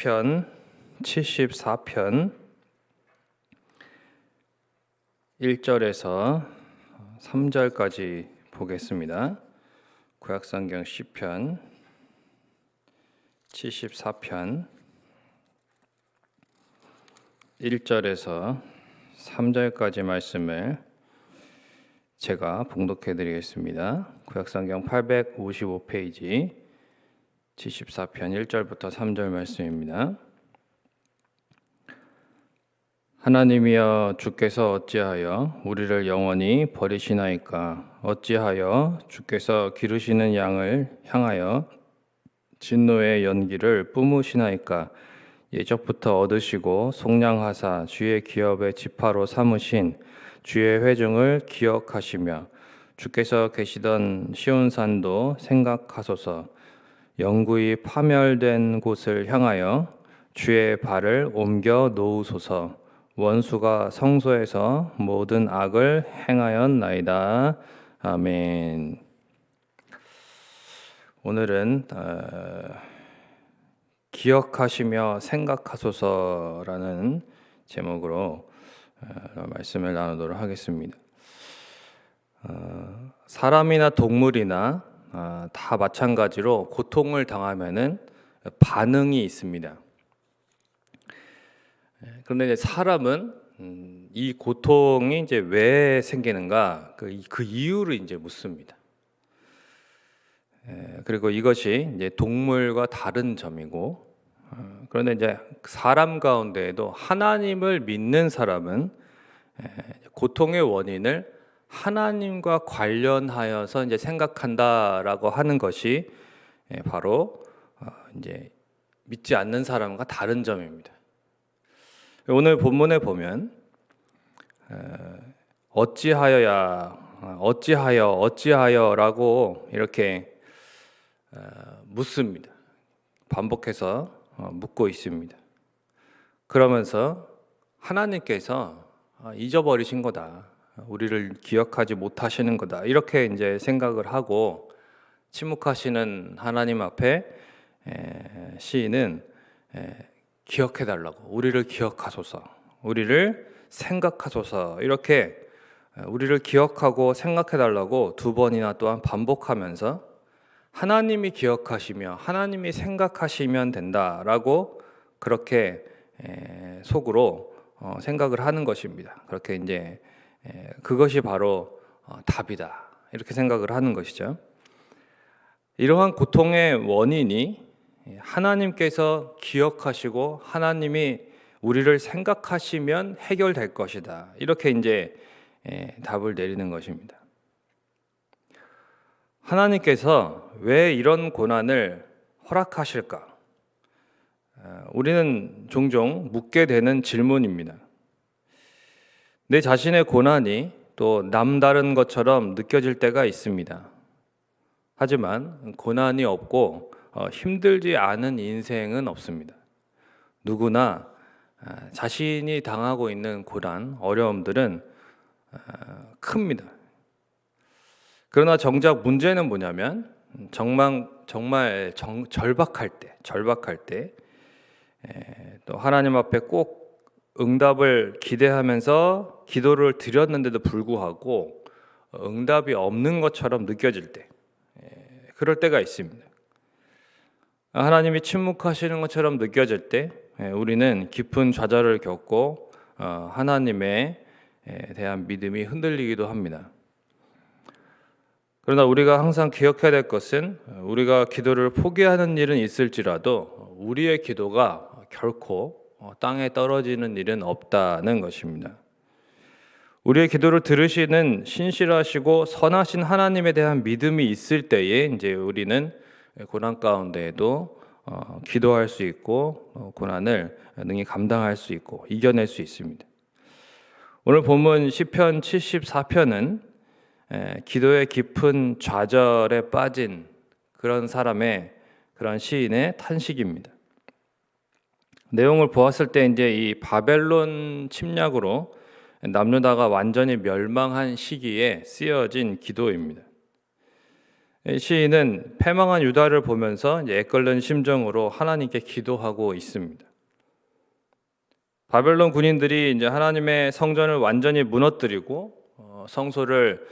시편 74편 1절에서 3절까지 보겠습니다. 구약성경 시편 74편 1절에서 3절까지 말씀을 제가 봉독해 드리겠습니다. 구약성경 855페이지 74편 1절부터 3절 말씀입니다. 하나님이여, 주께서 어찌하여 우리를 영원히 버리시나이까? 어찌하여 주께서 기르시는 양을 향하여 진노의 연기를 뿜으시나이까? 예적부터 얻으시고 속량하사 주의 기업의 지파로 삼으신 주의 회중을 기억하시며 주께서 계시던 시온산도 생각하소서. 영구히 파멸된 곳을 향하여 주의 발을 옮겨 놓으소서. 원수가 성소에서 모든 악을 행하였나이다. 아멘. 오늘은 기억하시며 생각하소서라는 제목으로 말씀을 나누도록 하겠습니다. 사람이나 동물이나 다 마찬가지로 고통을 당하면은 반응이 있습니다. 그런데 이제 사람은 이 고통이 이제 왜 생기는가 그 이유를 이제 묻습니다. 그리고 이것이 이제 동물과 다른 점이고, 그런데 이제 사람 가운데에도 하나님을 믿는 사람은 고통의 원인을 하나님과 관련하여서 이제 생각한다라고 하는 것이 바로 이제 믿지 않는 사람과 다른 점입니다. 오늘 본문에 보면 어찌하여라고 이렇게 묻습니다. 반복해서 묻고 있습니다. 그러면서 하나님께서 잊어버리신 거다, 우리를 기억하지 못하시는 거다, 이렇게 이제 생각을 하고 침묵하시는 하나님 앞에 시인은 기억해달라고, 우리를 기억하소서, 우리를 생각하소서, 이렇게 우리를 기억하고 생각해달라고 두 번이나 또한 반복하면서 하나님이 기억하시며 하나님이 생각하시면 된다라고 그렇게 속으로 생각을 하는 것입니다. 그렇게 이제 그것이 바로 답이다, 이렇게 생각을 하는 것이죠. 이러한 고통의 원인이 하나님께서 기억하시고 하나님이 우리를 생각하시면 해결될 것이다, 이렇게 이제 답을 내리는 것입니다. 하나님께서 왜 이런 고난을 허락하실까? 우리는 종종 묻게 되는 질문입니다. 내 자신의 고난이 또 남다른 것처럼 느껴질 때가 있습니다. 하지만 고난이 없고 힘들지 않은 인생은 없습니다. 누구나 자신이 당하고 있는 고난, 어려움들은 큽니다. 그러나 정작 문제는 뭐냐면 정말 절박할 때 또 하나님 앞에 꼭 응답을 기대하면서 기도를 드렸는데도 불구하고 응답이 없는 것처럼 느껴질 때, 그럴 때가 있습니다. 하나님이 침묵하시는 것처럼 느껴질 때 우리는 깊은 좌절을 겪고 하나님에 대한 믿음이 흔들리기도 합니다. 그러나 우리가 항상 기억해야 될 것은, 우리가 기도를 포기하는 일은 있을지라도 우리의 기도가 결코 땅에 떨어지는 일은 없다는 것입니다. 우리의 기도를 들으시는 신실하시고 선하신 하나님에 대한 믿음이 있을 때에 이제 우리는 고난 가운데에도 기도할 수 있고 고난을 능히 감당할 수 있고 이겨낼 수 있습니다. 오늘 본문 시편 74편은 기도의 깊은 좌절에 빠진 그런 사람의, 그런 시인의 탄식입니다. 내용을 보았을 때 이제 이 바벨론 침략으로 남유다가 완전히 멸망한 시기에 쓰여진 기도입니다. 시인은 패망한 유다를 보면서 이제 애끓는 심정으로 하나님께 기도하고 있습니다. 바벨론 군인들이 이제 하나님의 성전을 완전히 무너뜨리고 성소를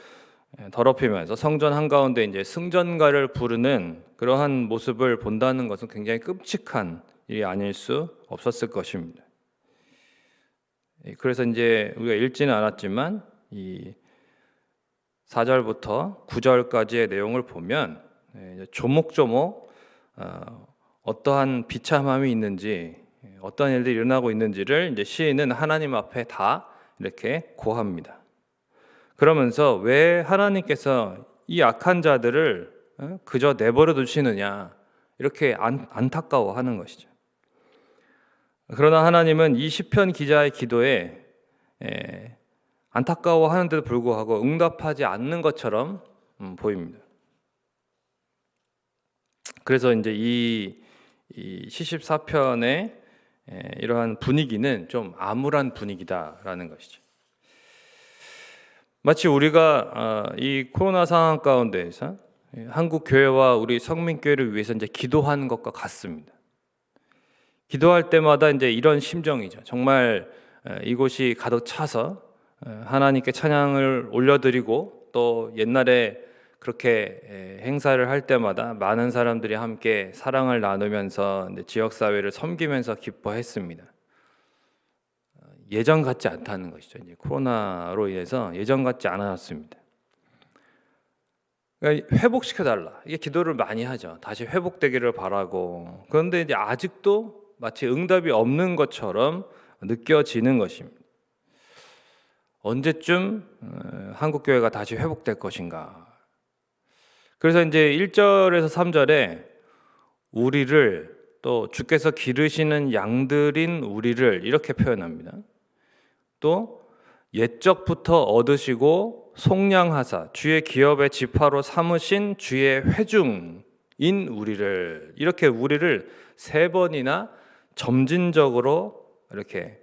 더럽히면서 성전 한가운데 이제 승전가를 부르는 그러한 모습을 본다는 것은 굉장히 끔찍한 일이 아닐 수 없었을 것입니다. 그래서 이제 우리가 읽지는 않았지만 이 4절부터 9절까지의 내용을 보면 조목조목 어떠한 비참함이 있는지 어떤 일들이 일어나고 있는지를 이제 시인은 하나님 앞에 다 이렇게 고합니다. 그러면서 왜 하나님께서 이 악한 자들을 그저 내버려 두시느냐 이렇게 안타까워하는 것이죠. 그러나 하나님은 이 시편 기자의 기도에 안타까워하는데도 불구하고 응답하지 않는 것처럼 보입니다. 그래서 이제 이 시십사편의 이러한 분위기는 좀 암울한 분위기다라는 것이죠. 마치 우리가 이 코로나 상황 가운데에서 한국 교회와 우리 성민교회를 위해서 이제 기도하는 것과 같습니다. 기도할 때마다 이제 이런 심정이죠. 정말 이곳이 가득 차서 하나님께 찬양을 올려드리고 또 옛날에 그렇게 행사를 할 때마다 많은 사람들이 함께 사랑을 나누면서 지역 사회를 섬기면서 기뻐했습니다. 예전 같지 않다는 것이죠. 이제 코로나로 인해서 예전 같지 않았습니다. 그러니까 회복시켜 달라. 이게 기도를 많이 하죠. 다시 회복되기를 바라고. 그런데 이제 아직도 마치 응답이 없는 것처럼 느껴지는 것입니다. 언제쯤 한국 교회가 다시 회복될 것인가? 그래서 이제 1절에서 3절에 우리를 또 주께서 기르시는 양들인 우리를 이렇게 표현합니다. 또 옛적부터 얻으시고 속량하사 주의 기업의 지파로 삼으신 주의 회중인 우리를 이렇게 우리를 3번이나 점진적으로 이렇게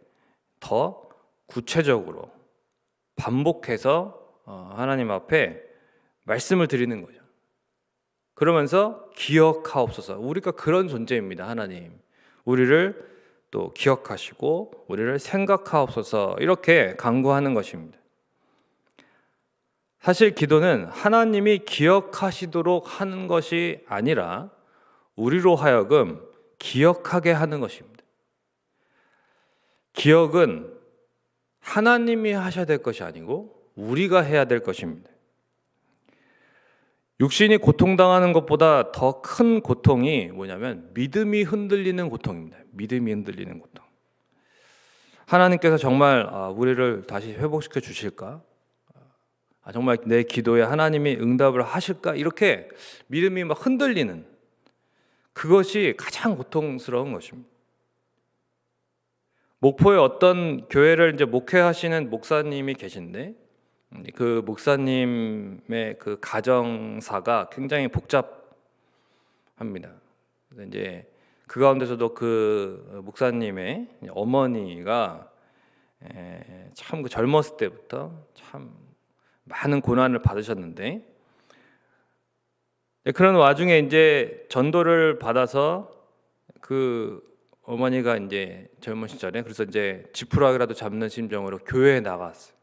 더 구체적으로 반복해서 하나님 앞에 말씀을 드리는 거죠. 그러면서 기억하옵소서. 우리가 그런 존재입니다. 하나님. 우리를 또 기억하시고 우리를 생각하옵소서 이렇게 간구하는 것입니다. 사실 기도는 하나님이 기억하시도록 하는 것이 아니라 우리로 하여금 기억하게 하는 것입니다. 기억은 하나님이 하셔야 될 것이 아니고 우리가 해야 될 것입니다. 육신이 고통당하는 것보다 더 큰 고통이 뭐냐면 믿음이 흔들리는 고통입니다. 믿음이 흔들리는 고통. 하나님께서 정말 우리를 다시 회복시켜 주실까? 정말 내 기도에 하나님이 응답을 하실까? 이렇게 믿음이 막 흔들리는 그것이 가장 고통스러운 것입니다. 목포에 어떤 교회를 이제 목회하시는 목사님이 계신데 그 목사님의 그 가정사가 굉장히 복잡합니다. 그래서 이제 그 가운데서도 그 목사님의 어머니가 참 그 젊었을 때부터 참 많은 고난을 받으셨는데 그런 와중에 이제 전도를 받아서 그 어머니가 이제 젊은 시절에 그래서 이제 지푸라기라도 잡는 심정으로 교회에 나갔어요.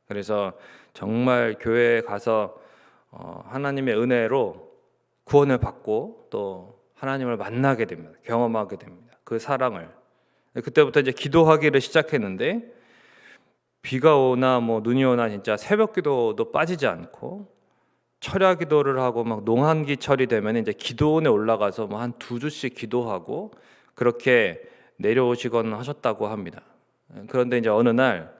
그래서 정말 교회에 가서 하나님의 은혜로 구원을 받고 또 하나님을 만나게 됩니다. 경험하게 됩니다. 그 사랑을. 그때부터 이제 기도하기를 시작했는데 비가 오나 뭐 눈이 오나 진짜 새벽 기도도 빠지지 않고 철야 기도를 하고 막 농한기철이 되면 이제 기도원에 올라가서 뭐 한 2주씩 기도하고 그렇게 내려오시곤 하셨다고 합니다. 그런데 이제 어느 날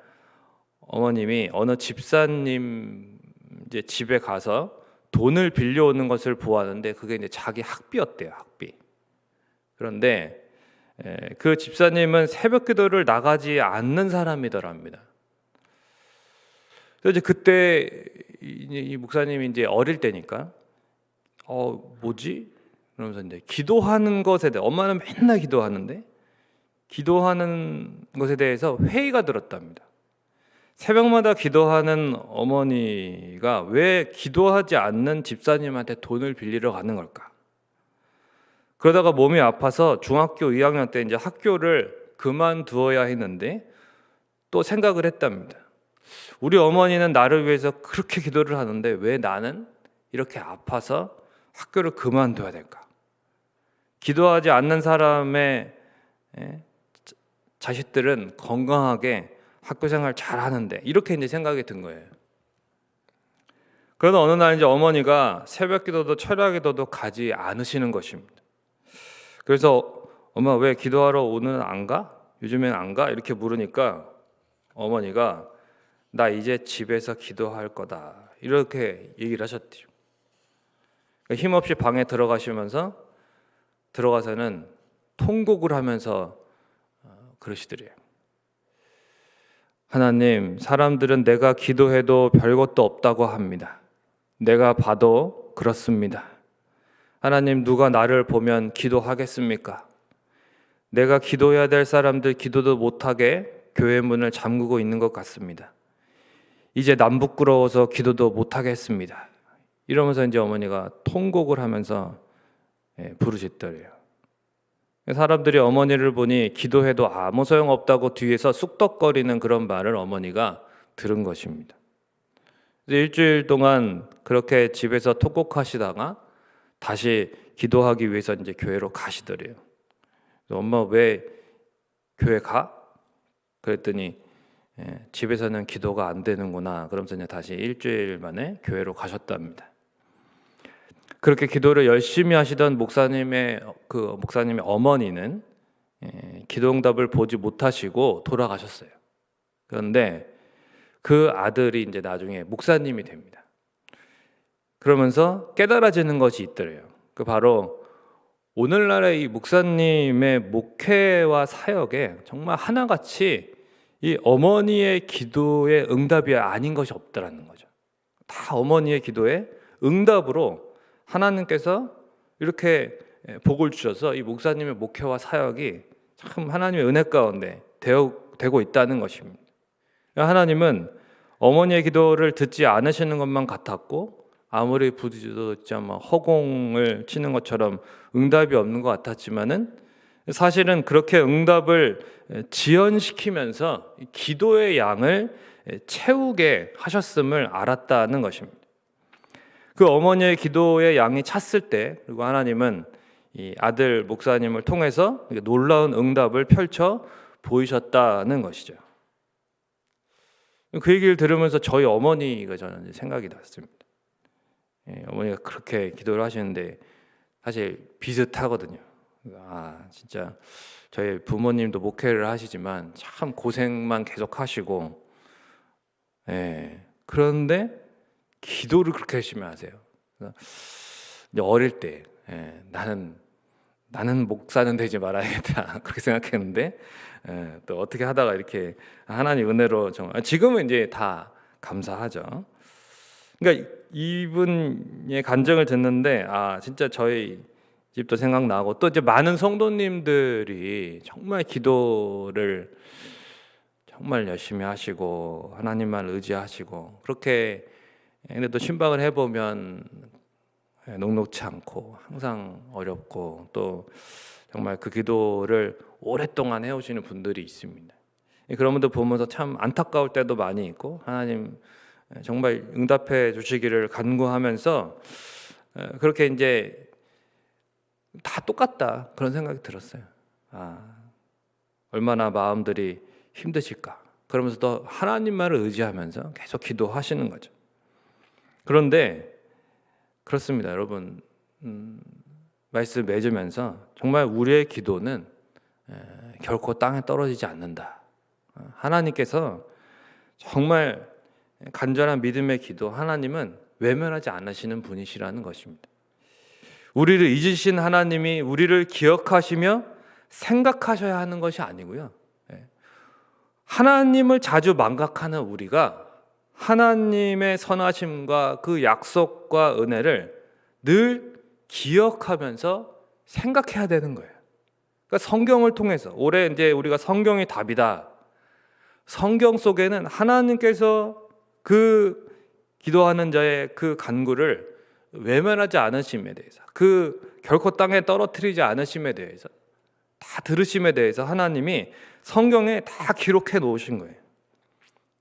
어머님이 어느 집사님 이제 집에 가서 돈을 빌려오는 것을 보았는데 그게 이제 자기 학비였대요, 학비. 그런데 그 집사님은 새벽 기도를 나가지 않는 사람이더랍니다. 그래서 이제 그때 이 목사님이 이제 어릴 때니까 뭐지? 그러면서 이제 기도하는 것에 대해 엄마는 맨날 기도하는데 기도하는 것에 대해서 회의가 들었답니다. 새벽마다 기도하는 어머니가 왜 기도하지 않는 집사님한테 돈을 빌리러 가는 걸까? 그러다가 몸이 아파서 중학교 2학년 때 이제 학교를 그만두어야 했는데 또 생각을 했답니다. 우리 어머니는 나를 위해서 그렇게 기도를 하는데 왜 나는 이렇게 아파서 학교를 그만둬야 될까? 기도하지 않는 사람의 자식들은 건강하게 학교 생활 잘 하는데 이렇게 이제 생각이 든 거예요. 그러다 어느 날 이제 어머니가 새벽 기도도 철야 기도도 가지 않으시는 것입니다. 그래서 엄마 왜 기도하러 오늘 안 가? 요즘엔 안 가? 이렇게 물으니까 어머니가 나 이제 집에서 기도할 거다 이렇게 얘기를 하셨대요. 힘없이 방에 들어가서는 통곡을 하면서 그러시더래요. 하나님, 사람들은 내가 기도해도 별것도 없다고 합니다. 내가 봐도 그렇습니다. 하나님, 누가 나를 보면 기도하겠습니까? 내가 기도해야 될 사람들 기도도 못하게 교회 문을 잠그고 있는 것 같습니다. 이제 남 부끄러워서 기도도 못하겠습니다. 이러면서 이제 어머니가 통곡을 하면서 부르시더래요. 사람들이 어머니를 보니 기도해도 아무 소용없다고 뒤에서 쑥덕거리는 그런 말을 어머니가 들은 것입니다. 일주일 동안 그렇게 집에서 통곡하시다가 다시 기도하기 위해서 이제 교회로 가시더래요. 엄마 왜 교회 가? 그랬더니 집에서는 기도가 안 되는구나. 그러면서 이제 다시 일주일 만에 교회로 가셨답니다. 그렇게 기도를 열심히 하시던 목사님의 어머니는 기도응답을 보지 못하시고 돌아가셨어요. 그런데 그 아들이 이제 나중에 목사님이 됩니다. 그러면서 깨달아지는 것이 있더래요. 그 바로 오늘날의 이 목사님의 목회와 사역에 정말 하나같이 이 어머니의 기도의 응답이 아닌 것이 없더라는 거죠. 다 어머니의 기도의 응답으로 하나님께서 이렇게 복을 주셔서 이 목사님의 목회와 사역이 참 하나님의 은혜 가운데 되고 있다는 것입니다. 하나님은 어머니의 기도를 듣지 않으시는 것만 같았고 아무리 부르짖었지 허공을 치는 것처럼 응답이 없는 것 같았지만은 사실은 그렇게 응답을 지연시키면서 기도의 양을 채우게 하셨음을 알았다는 것입니다. 그 어머니의 기도의 양이 찼을 때 그리고 하나님은 이 아들 목사님을 통해서 놀라운 응답을 펼쳐 보이셨다는 것이죠. 그 얘기를 들으면서 저희 어머니가 저는 생각이 났습니다. 어머니가 그렇게 기도를 하시는데 사실 비슷하거든요. 진짜 저희 부모님도 목회를 하시지만 참 고생만 계속 하시고 그런데 기도를 그렇게 열심히 하세요. 어릴 때 나는 목사는 되지 말아야겠다 그렇게 생각했는데 또 어떻게 하다가 이렇게 하나님 은혜로 정말 지금은 이제 다 감사하죠. 그러니까 이분의 간증을 듣는데 진짜 저희 집도 생각나고 또 이제 많은 성도님들이 정말 기도를 정말 열심히 하시고 하나님만 의지하시고 그렇게 근데 또 신방을 해보면 녹록치 않고 항상 어렵고 또 정말 그 기도를 오랫동안 해오시는 분들이 있습니다. 그런 분들 보면서 참 안타까울 때도 많이 있고 하나님 정말 응답해 주시기를 간구하면서 그렇게 이제 다 똑같다 그런 생각이 들었어요. 얼마나 마음들이 힘드실까. 그러면서 또 하나님만을 의지하면서 계속 기도하시는 거죠. 그런데 그렇습니다, 여러분. 말씀 맺으면서 정말 우리의 기도는 결코 땅에 떨어지지 않는다. 하나님께서 정말 간절한 믿음의 기도, 하나님은 외면하지 않으시는 분이시라는 것입니다. 우리를 잊으신 하나님이 우리를 기억하시며 생각하셔야 하는 것이 아니고요. 하나님을 자주 망각하는 우리가 하나님의 선하심과 그 약속과 은혜를 늘 기억하면서 생각해야 되는 거예요. 그러니까 성경을 통해서 올해 이제 우리가 성경이 답이다. 성경 속에는 하나님께서 그 기도하는 자의 그 간구를 외면하지 않으심에 대해서, 그 결코 땅에 떨어뜨리지 않으심에 대해서, 다 들으심에 대해서 하나님이 성경에 다 기록해 놓으신 거예요.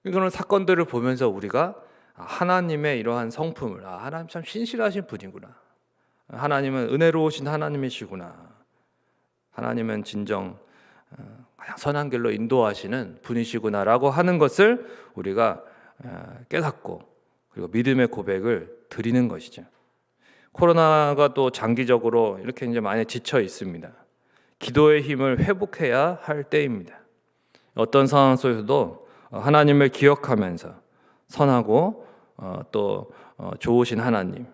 이거는 사건들을 보면서 우리가 하나님의 이러한 성품을, 하나님 참 신실하신 분이구나, 하나님은 은혜로우신 하나님이시구나, 하나님은 진정 가장 선한 길로 인도하시는 분이시구나라고 하는 것을 우리가 깨닫고, 그리고 믿음의 고백을 드리는 것이죠. 코로나가 또 장기적으로 이렇게 이제 많이 지쳐 있습니다. 기도의 힘을 회복해야 할 때입니다. 어떤 상황 속에서도 하나님을 기억하면서 선하고 또 좋으신 하나님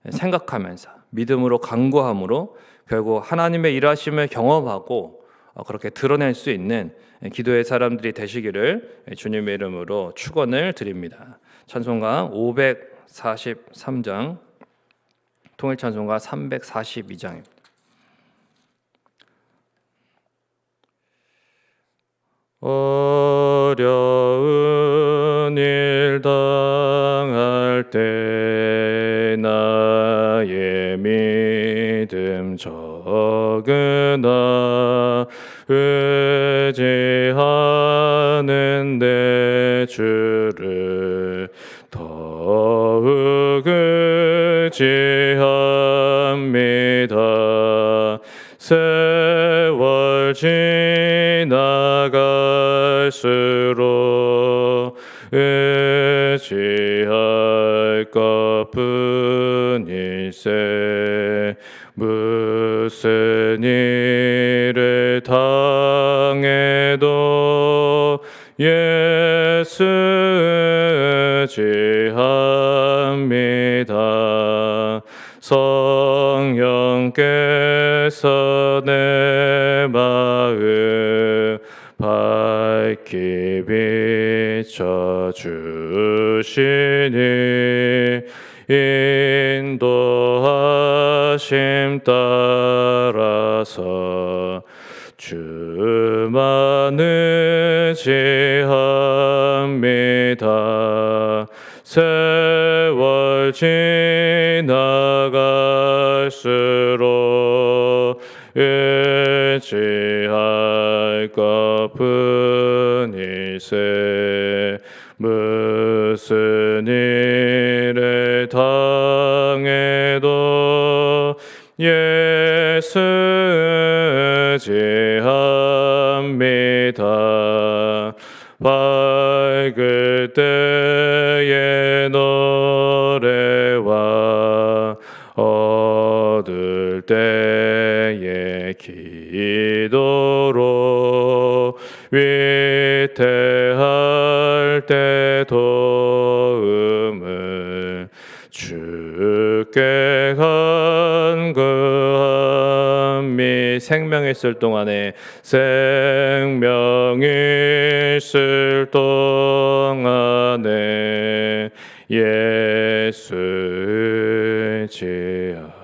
생각하면서 믿음으로 간구함으로 결국 하나님의 일하심을 경험하고 그렇게 드러낼 수 있는 기도의 사람들이 되시기를 주님의 이름으로 축원을 드립니다. 찬송가 543장, 통일찬송가 342장입니다. 어려운 일 당할 때 나의 믿음 적으나 의지하는 내 주를 더욱 의지합니다. 세월 지나갈수록 의지할 것뿐일세. 무슨 일을 당해도 예수 의지합니다. 성령께서 내 마음 밝히 비춰주시니 인도하심 따라서 주만 의지합니다. 세월 지나갈수록 의지할 것뿐일세. 무슨 일을 당해도 예수 의지합니다. 밝을 때의 노래와 어두울 때의 기도로 위태할 때 도움을 주께 간구함이. 생명이 있을 동안에, 생명이 있을 동안에 예수 의지합니다.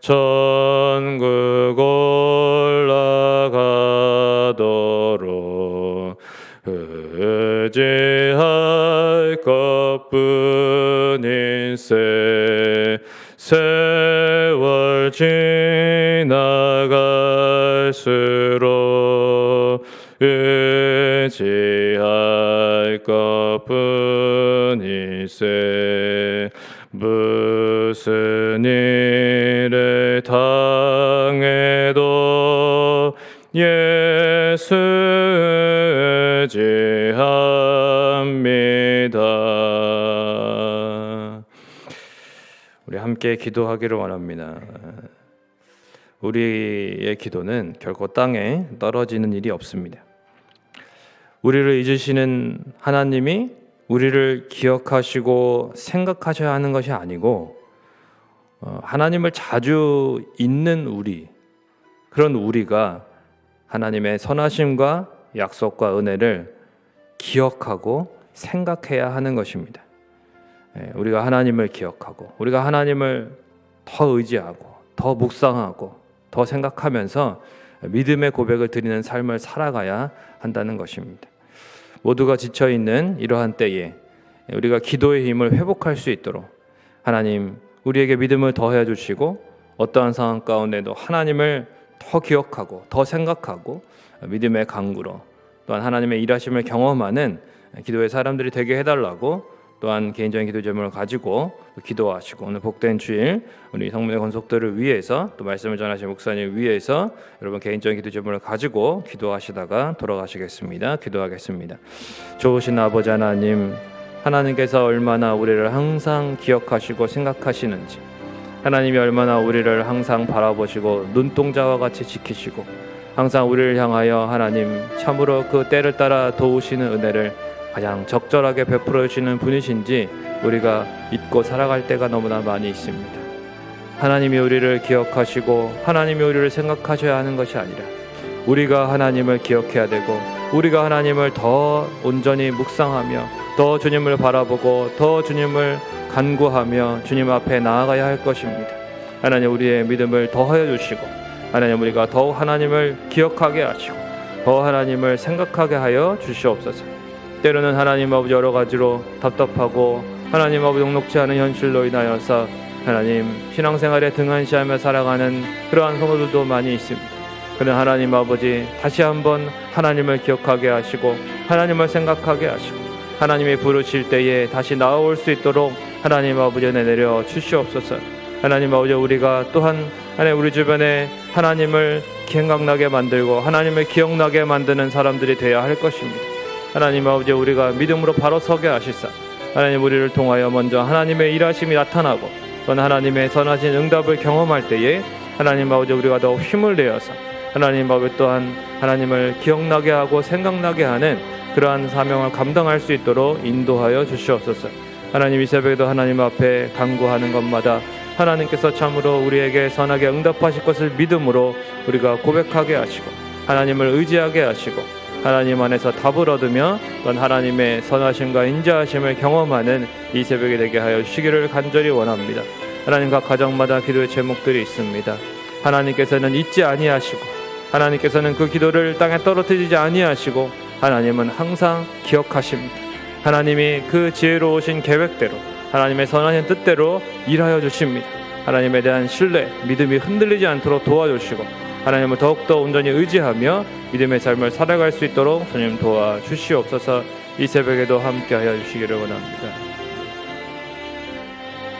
천국 올라가도록 의지할 것뿐일세. 세월 지나갈수록 의지할 것뿐일세. 무슨 일을 당해도 예수 의지합니다. 우리 함께 기도하기를 원합니다. 우리의 기도는 결코 땅에 떨어지는 일이 없습니다. 우리를 잊으시는 하나님이 우리를 기억하시고 생각하셔야 하는 것이 아니고, 하나님을 자주 잊는 우리, 그런 우리가 하나님의 선하심과 약속과 은혜를 기억하고 생각해야 하는 것입니다. 우리가 하나님을 기억하고, 우리가 하나님을 더 의지하고, 더 묵상하고, 더 생각하면서 믿음의 고백을 드리는 삶을 살아가야 한다는 것입니다. 모두가 지쳐있는 이러한 때에 우리가 기도의 힘을 회복할 수 있도록 하나님 우리에게 믿음을 더해 주시고 어떠한 상황 가운데도 하나님을 더 기억하고 더 생각하고 믿음의 강구로 또한 하나님의 일하심을 경험하는 기도의 사람들이 되게 해달라고 또한 개인적인 기도 제목을 가지고 기도하시고 오늘 복된 주일 우리 성문의 권속들을 위해서 또 말씀을 전하신 목사님 위해서 여러분 개인적인 기도 제목을 가지고 기도하시다가 돌아가시겠습니다. 기도하겠습니다. 좋으신 아버지 하나님, 하나님께서 얼마나 우리를 항상 기억하시고 생각하시는지, 하나님이 얼마나 우리를 항상 바라보시고 눈동자와 같이 지키시고 항상 우리를 향하여 하나님 참으로 그 때를 따라 도우시는 은혜를 가장 적절하게 베풀어 주시는 분이신지 우리가 잊고 살아갈 때가 너무나 많이 있습니다. 하나님이 우리를 기억하시고 하나님이 우리를 생각하셔야 하는 것이 아니라 우리가 하나님을 기억해야 되고 우리가 하나님을 더 온전히 묵상하며 더 주님을 바라보고 더 주님을 간구하며 주님 앞에 나아가야 할 것입니다. 하나님 우리의 믿음을 더하여 주시고 하나님 우리가 더욱 하나님을 기억하게 하시고 더 하나님을 생각하게 하여 주시옵소서. 때로는 하나님 아버지 여러 가지로 답답하고 하나님 아버지 녹록지 않은 현실로 인하여서 하나님 신앙생활에 등한시하며 살아가는 그러한 성도들도 많이 있습니다. 그러나 하나님 아버지 다시 한번 하나님을 기억하게 하시고 하나님을 생각하게 하시고 하나님이 부르실 때에 다시 나아올 수 있도록 하나님 아버지 은혜 내려 주시옵소서. 하나님 아버지 우리가 또한 하나님 우리 주변에 하나님을 생각나게 만들고 하나님을 기억나게 만드는 사람들이 되어야 할 것입니다. 하나님 아버지 우리가 믿음으로 바로 서게 하시사 하나님 우리를 통하여 먼저 하나님의 일하심이 나타나고 또한 하나님의 선하신 응답을 경험할 때에 하나님 아버지 우리가 더욱 힘을 내어서 하나님 아버지 또한 하나님을 기억나게 하고 생각나게 하는 그러한 사명을 감당할 수 있도록 인도하여 주시옵소서. 하나님 이 새벽에도 하나님 앞에 간구하는 것마다 하나님께서 참으로 우리에게 선하게 응답하실 것을 믿음으로 우리가 고백하게 하시고 하나님을 의지하게 하시고 하나님 안에서 답을 얻으며 또한 하나님의 선하심과 인자하심을 경험하는 이 새벽이 되게 하여 주시기를 간절히 원합니다. 하나님 각 가정마다 기도의 제목들이 있습니다. 하나님께서는 잊지 아니하시고 하나님께서는 그 기도를 땅에 떨어뜨리지 아니하시고 하나님은 항상 기억하십니다. 하나님이 그 지혜로우신 계획대로 하나님의 선하신 뜻대로 일하여 주십니다. 하나님에 대한 신뢰, 믿음이 흔들리지 않도록 도와주시고 하나님을 더욱더 온전히 의지하며 믿음의 삶을 살아갈 수 있도록 주님 도와주시옵소서. 이 새벽에도 함께하여 주시기를 원합니다.